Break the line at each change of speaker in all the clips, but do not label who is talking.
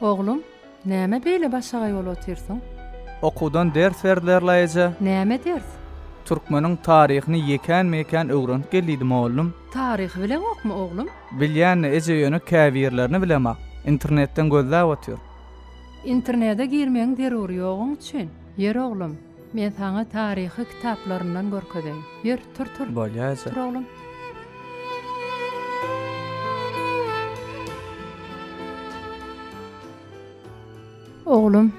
Oglum, näme beýle başaga ýol otyrsyň?
Okudan ders berdilerleýje.
Näme ders?
Türkmeniň taryhyny ýeken-meýken öwrenip geldim oglum.
Taryh bilen okma oglum?
Bilýän eje ýöne käbirlerini bilemek. Internetden gözläp otýar.
İnternete girmeň derur ýogyň üçin. Yer oglum, men saňa taryhy kitaplaryndan görkezeyim. Yer tur.
Bolýaýsa.
Tur oglum. Oglum,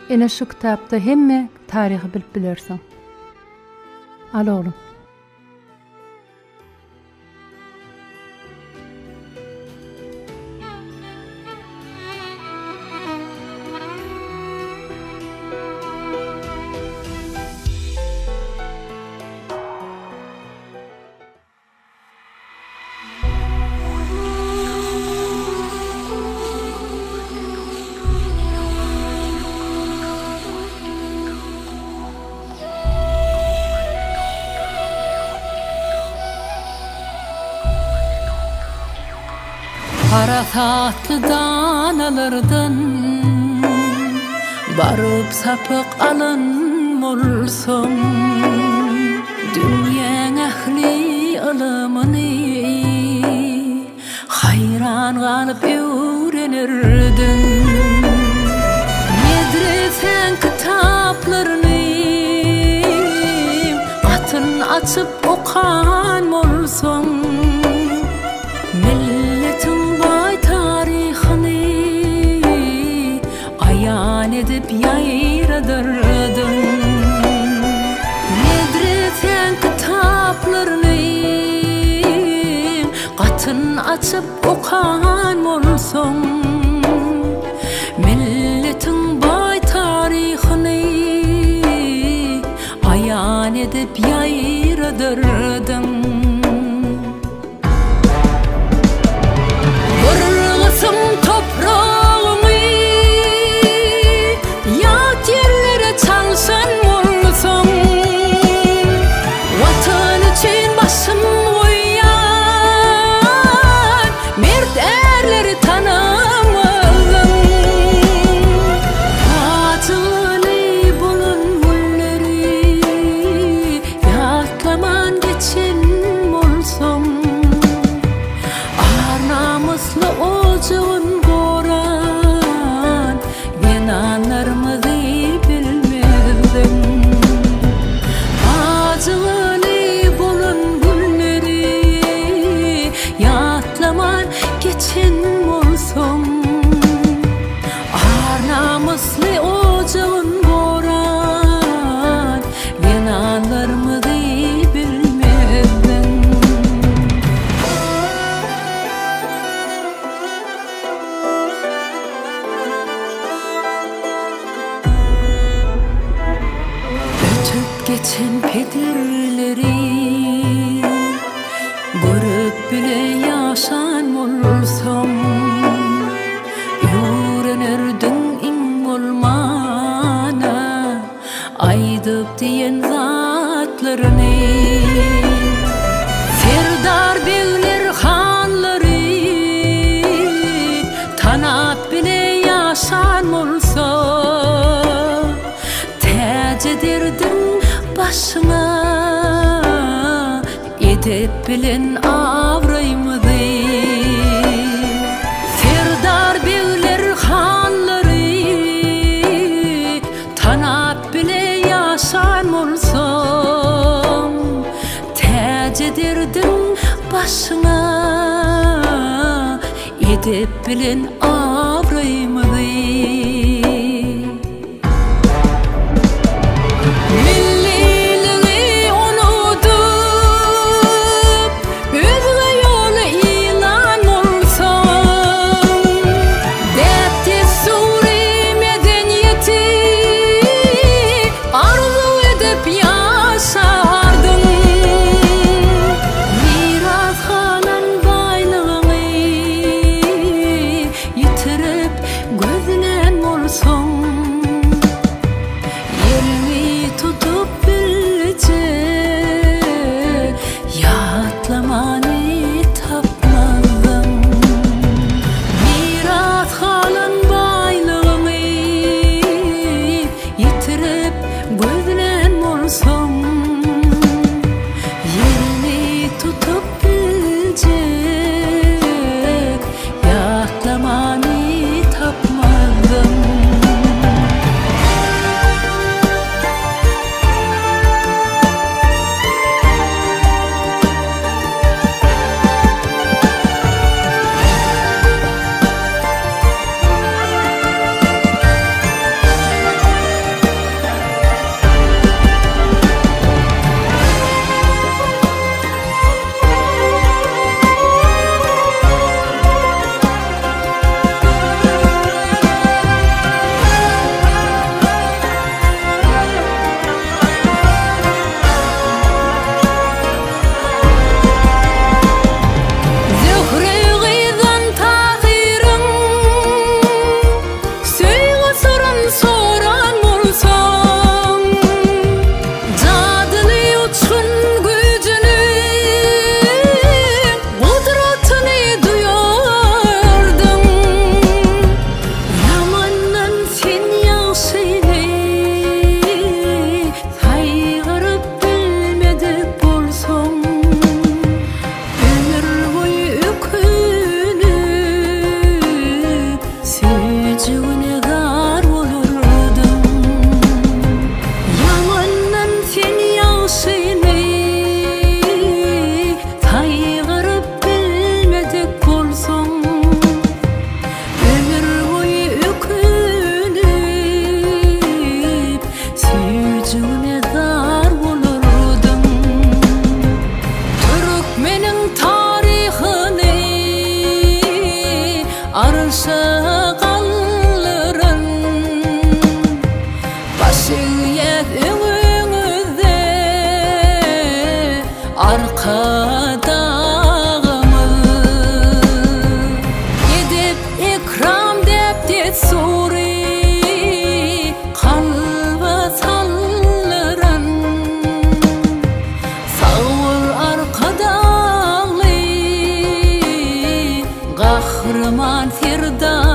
ene şu kitapda hemme taryhy bilip bilersiň. Al oglum.
Kara tatlı danalardan barıp sapık alın olsam, dünyanın ahli alımını hayran kalıp öğrenirdim. Medresen kitaplarını atın açıp okan olsam, edip yayradırdım. Medresen kitaplarını katın açıp okan olsam, milletin bay tarihini ayan edip yayradırdım. Vurgısım toprağı çalsan olsam, vatan için başım uyan, mert erleri tanımadım. Acılı bunun gülleri yaklaman geçin olsam, ar namuslu ocuğun koran genanlarımızı geçin olsam, ar namuslu ocağın koran genanlarımızı bilmezdim. Ötüp geçen pedirleri görüp bile yaşan olsam, öğrenirdim in olmana aydıp diyen zatlarını. Serdar beyler hanları tanap bile yaşan olsa, tec ederdim başına edip bilen avrayımızı. Serdar beyler hanları tanap bile yaşan olsam, tec ederdim başına edip bilen avrayımızı. Yitirip Kahraman Firdevs